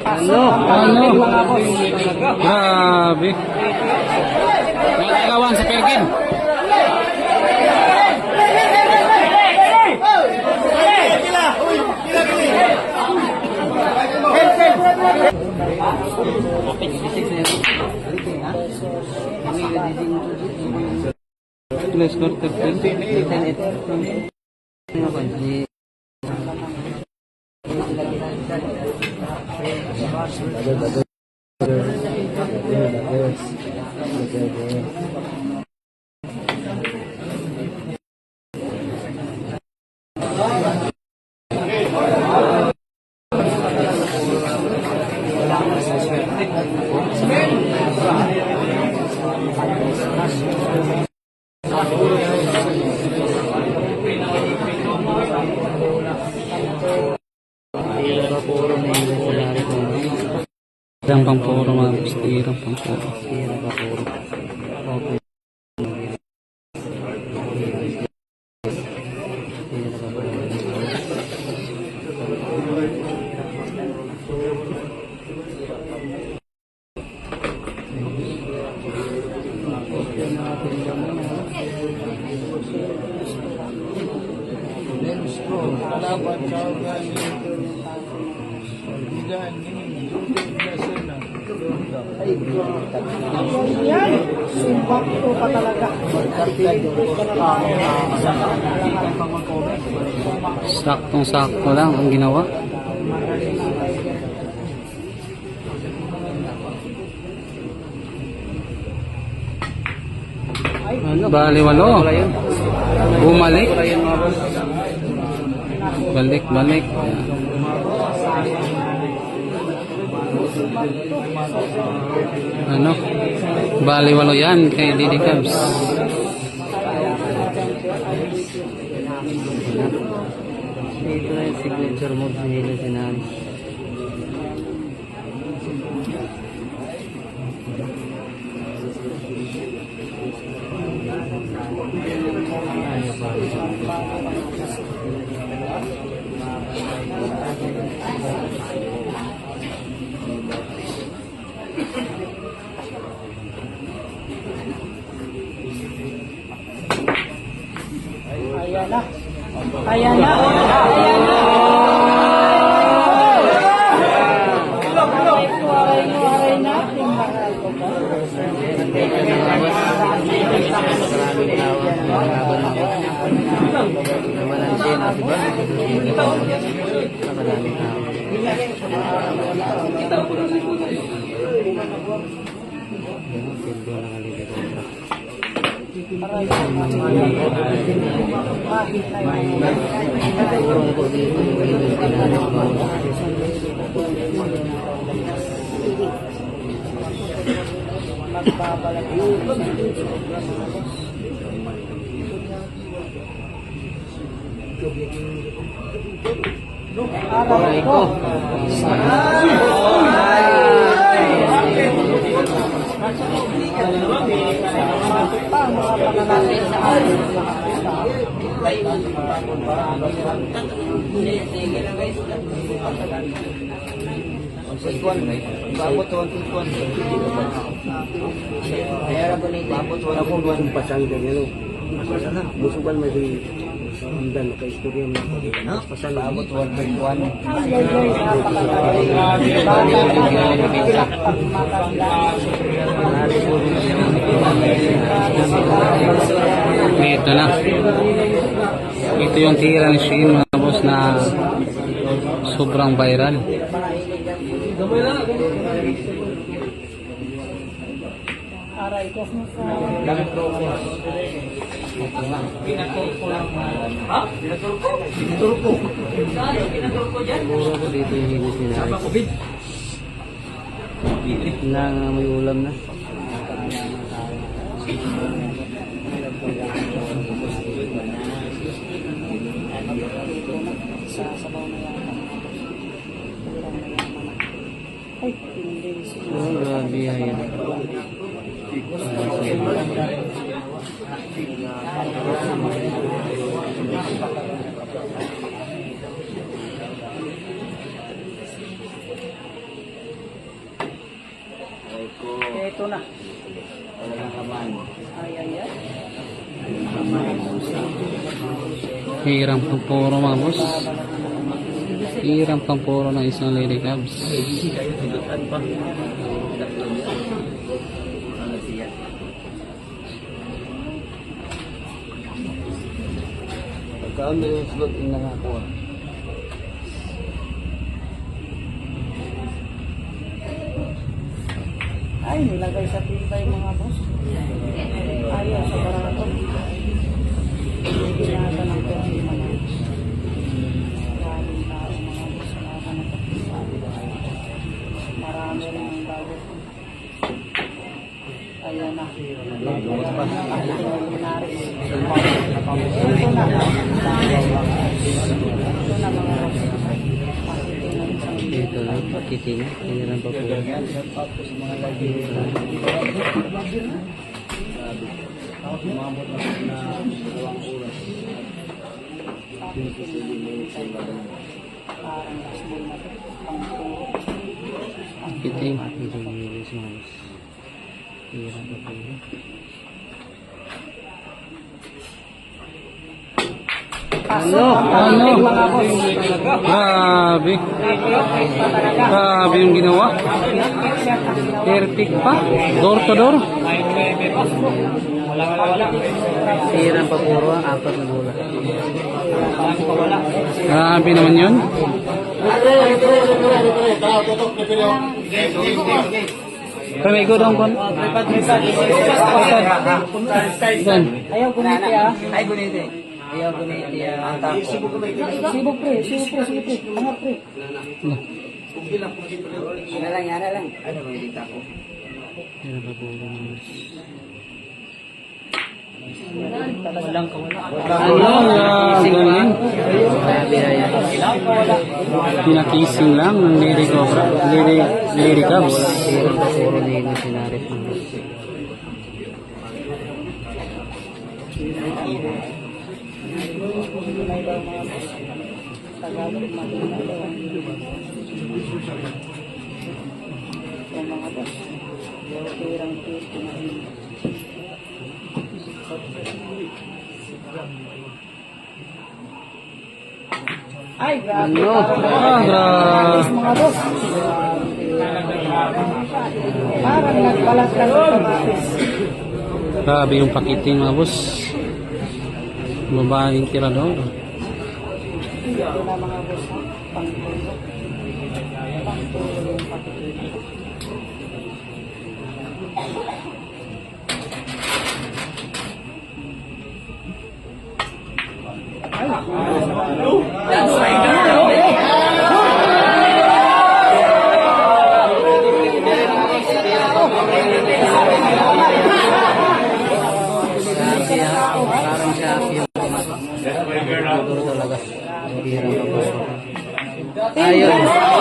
Ano? Grabe. Nagagawan sa Perkin. Let's go to Irang Pampuro mga boss, Irang Pampuro. Okay. Yan, sumbak ko pa talaga. Saktong-sakto lang ang ginawa. Bali walo. Bumalik. Balik. Ano? Bali walo yan kay Didi Cubs. Ito na yung signature move nila sinabi. Ayan na. Aray ko. Babot 121. Ako buwan pasang ganyan. Musuban may dan kay istorya mo. Pasang babot 121. Ito na. Ito yung tira ni Shane mga boss na sobrang viral. Aray ko sa Puro ko dito yung hinis ni Nari. Na may ulam na. Oh, grabe yan. Ito na. Talagang kaman. Ay, ay, ay. Hirang pampuro mga boss. Hirang pampuro ng isang Lady Cubs. Kayo silutan pa. Tatlo niya. Ano siya? Pagkaan mo yung slot yung nangakuha. Ay, nilagay sa tibay mga boss. Ayaw sa barato. Ginata ng pwede mga boss. Maraming tao mga boss. Marami rin ang bago. Ayan na. Linaris. Ito na. Ito na mga boss. Ito lang, pakiting. Hirang pampuro. Parang basbol na ito. Pangpuro. Pakiting. Hirang mga boss. Hirang pampuro. Ano? Mga boss. Grabe. Grabe yung ginawa. Perfect pa. Door to door. Hirang pa puro ang apat na bola. Grabe naman yun. Pamigo dong kon. Ayaw gumiti ah. Ay, gunite. Ayaw gunite. Ang tako. Sibog pre. Mga pre. Yan lang, yan lang. Ano may dita ko? Hirang pa puro. Walang kawala. Galing. Pinakising lang ng Lady Cobra. Lady Cubs. Hirang pa puro ni Sinarit. Tagalog mahina daw ang yung mga boss. Pirang tito na rin. Ay, grabe. Ano? Parang Grabe. mga boss. Parang nagbalat lang ng kamatis. Grabe yung pakiting mga boss. Babaeng tirador. Ito na mga boss. Pangtulo. Pangtulo yung pakitin. Parang siya yung talaga. Ayun.